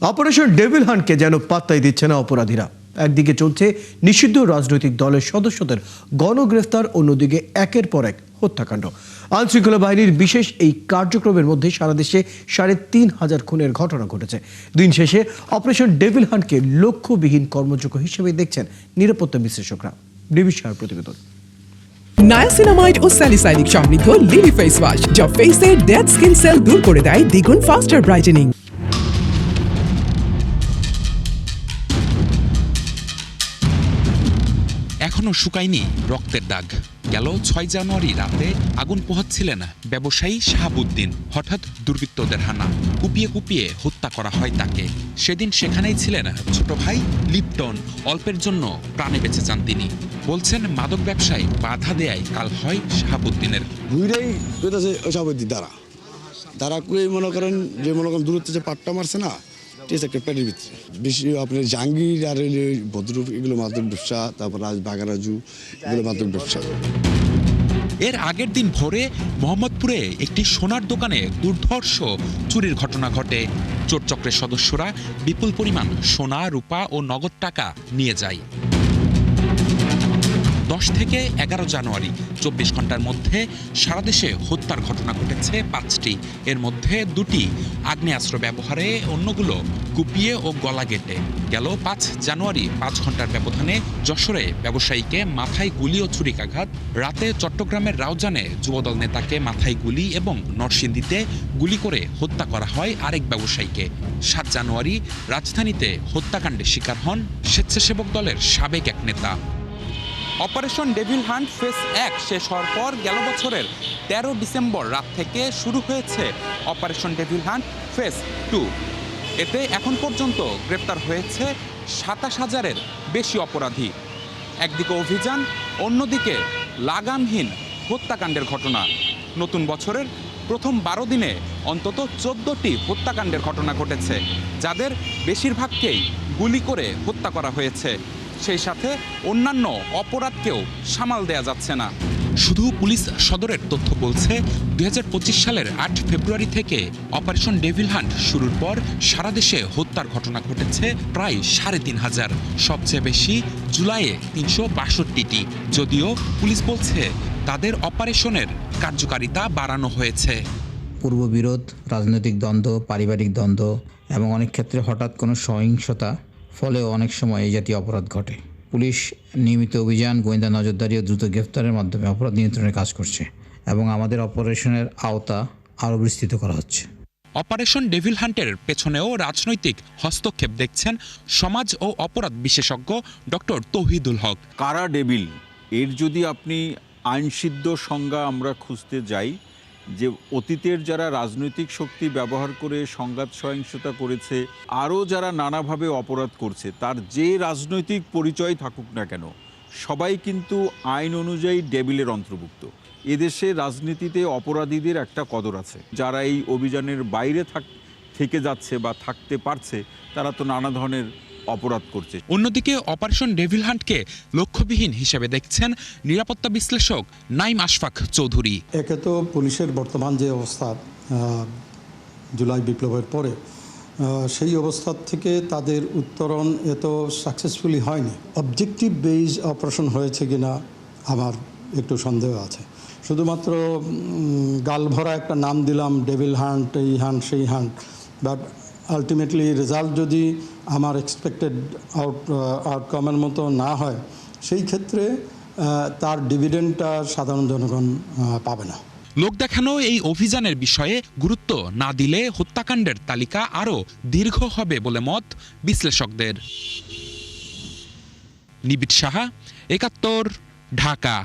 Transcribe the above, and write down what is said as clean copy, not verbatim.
Operation devil হান্টকে যেন পাত্তাই দিচ্ছে না অপরাধীরা। একদিকে চলছে নিষিদ্ধ রাজনৈতিক দলের সদস্যদের গণগ্রেফতার, অন্যদিকে একের পর এক হত্যাকাণ্ড। আইনশৃঙ্খলা বাহিনীর বিশেষ এই কার্যক্রমের মধ্যে সারা দেশে ৩৫০০ খুনের ঘটনা ঘটেছে। দিন শেষে অপারেশন ডেভিল হান্টকে লক্ষ্যবিহীন কর্মযোগ্য হিসেবে দেখছেন নিরাপত্তা বিশ্লেষকরা। ডিভিশন প্রতিবেদন। নায়াসিনামাইড ও স্যালিসাইলিক সমৃদ্ধ লিলি ফেস ওয়াশ, যা ফেসের ডেড স্কিন সেল দূর করে দেয় দ্বিগুণ ফাস্টার ব্রাইটেনিং। এখনো শুকায়নি রক্তের দাগ। গেল ৬ জানুয়ারি রাতে আগুন পোহাচ্ছিলেন ব্যবসায়ী শাহাবুদ্দিন। হঠাৎ দুর্বৃত্তদের হানা, কুপিয়ে কুপিয়ে হত্যা করা হয় তাকে। সেদিন সেখানেই ছিলেন ছোট ভাই লিপটন। অল্পের জন্য প্রাণে বেঁচে যান তিনি। বলছেন মাদক ব্যবসায় বাধা দেয়ায় কাল হয় শাহাবুদ্দিনের। তারা মনে করেন দূরত্ব যে পাট্টা মারছে না, পেটের ভিতরে বেশি আপনার জাহাঙ্গীর আর ভদ্রূপ, এগুলো মাদক ব্যবসা। তারপর বাগারাজু, এগুলো মাদক ব্যবসা। এর আগের দিন ভোরে মোহাম্মদপুরে একটি সোনার দোকানে দুর্ধর্ষ চুরির ঘটনা ঘটে। চোরচক্রের সদস্যরা বিপুল পরিমাণ সোনা, রূপা ও নগদ টাকা নিয়ে যায়। ১০ থেকে ১১ জানুয়ারি ২৪ ঘন্টার মধ্যে সারা দেশে হত্যার ঘটনা ঘটেছে ৫টি। এর মধ্যে ২টি আগ্নেয়াস্ত্র ব্যবহারে, অন্যগুলো কুপিয়ে ও গলা কেটে। গেল ৫ জানুয়ারি ৫ ঘন্টার ব্যবধানে যশোরে ব্যবসায়ীকে মাথায় গুলি ও ছুরিকাঘাত। রাতে চট্টগ্রামের রাউজানে যুবদল নেতাকে মাথায় গুলি এবং নরসিংদীতে গুলি করে হত্যা করা হয় আরেক ব্যবসায়ীকে। ৭ জানুয়ারি রাজধানীতে হত্যাকাণ্ডে শিকার হন স্বেচ্ছাসেবক দলের সাবেক এক নেতা। অপারেশন ডেভিল হান্ট ফেজ ১ শেষ হওয়ার পর গেল বছরের ১৩ ডিসেম্বর রাত থেকে শুরু হয়েছে অপারেশন ডেভিল হান্ট ফেজ ২। এতে এখন পর্যন্ত গ্রেপ্তার হয়েছে ২৭,০০০-এর বেশি অপরাধী। একদিকে অভিযান, অন্যদিকে লাগামহীন হত্যাকাণ্ডের ঘটনা। নতুন বছরের প্রথম ১২ দিনে অন্তত ১৪টি হত্যাকাণ্ডের ঘটনা ঘটেছে, যাদের বেশিরভাগকেই গুলি করে হত্যা করা হয়েছে। সেই সাথে অন্যান্য অপরাধকেও সামাল দেয়া যাচ্ছে না। শুধু পুলিশ সদরের তথ্য বলছে ২০২৫ সালের ৮ ফেব্রুয়ারি থেকে অপারেশন ডেভিল হান্ট শুরুর পর সারা দেশে হত্যার ঘটনা ঘটেছে প্রায় ৩৫০০। সবচেয়ে বেশি জুলাইয়ে ৩৬২টি। যদিও পুলিশ বলছে তাদের অপারেশনের কার্যকারিতা বাড়ানো হয়েছে। পূর্ববিরোধ, রাজনৈতিক দ্বন্দ্ব, পারিবারিক দ্বন্দ্ব এবং অনেক ক্ষেত্রে হঠাৎ কোনো সহিংসতা ফলেও অনেক সময় এই জাতীয় অপরাধ ঘটে। পুলিশ নিয়মিত অভিযান, গোয়েন্দা নজরদারি ও দ্রুত গ্রেফতারের মাধ্যমে অপরাধ নিয়ন্ত্রণে কাজ করছে এবং আমাদের অপারেশনের আওতা আরও বিস্তৃত করা হচ্ছে। অপারেশন ডেভিল হান্টের পেছনেও রাজনৈতিক হস্তক্ষেপ দেখছেন সমাজ ও অপরাধ বিশেষজ্ঞ ডক্টর তৌহিদুল হক। কারা ডেভিল, এর যদি আপনি আইনসিদ্ধ সংজ্ঞা আমরা খুঁজতে যাই, যে অতীতের যারা রাজনৈতিক শক্তি ব্যবহার করে সংঘাত সহিংসতা করেছে, আরও যারা নানাভাবে অপরাধ করছে, তার যে রাজনৈতিক পরিচয় থাকুক না কেন, সবাই কিন্তু আইন অনুযায়ী ডেভিলের অন্তর্ভুক্ত। এদেশে রাজনীতিতে অপরাধীদের একটা কদর আছে। যারা এই অভিযানের বাইরে থেকে যাচ্ছে বা থাকতে পারছে, তারা তো নানা ধরনের অপরাধ করছে। অন্যদিকে অপারেশন ডেভিল হান্টকে লক্ষ্যবিহীন হিসেবে দেখছেন নিরাপত্তা বিশ্লেষক নাইম আশফাক চৌধুরী। একে তো পুলিশের বর্তমান যে অবস্থা, জুলাই বিপ্লবের পরে সেই অবস্থা থেকে তাদের উত্তরণ এত সাকসেসফুলি হয়নি। অবজেক্টিভ বেজ অপারেশন হয়েছে কিনা আমার একটু সন্দেহ আছে। শুধুমাত্র গাল ভরা একটা নাম দিলাম, ডেভিল হান্ট, এই হান্ট সেই হান্ট, বাট আলটিমেটলি রেজাল্ট যদি আমার এক্সপেক্টেড আউটকামের মতো না হয়, সেই ক্ষেত্রে তার ডিভিডেন্ডটা সাধারণ জনগণ পাবে না। লোক দেখানো এই অভিযানের বিষয়ে গুরুত্ব না দিলে হত্যাকাণ্ডের তালিকা আরও দীর্ঘ হবে বলে মত বিশ্লেষকদের। নিবিড় সাহা, ৭১, ঢাকা।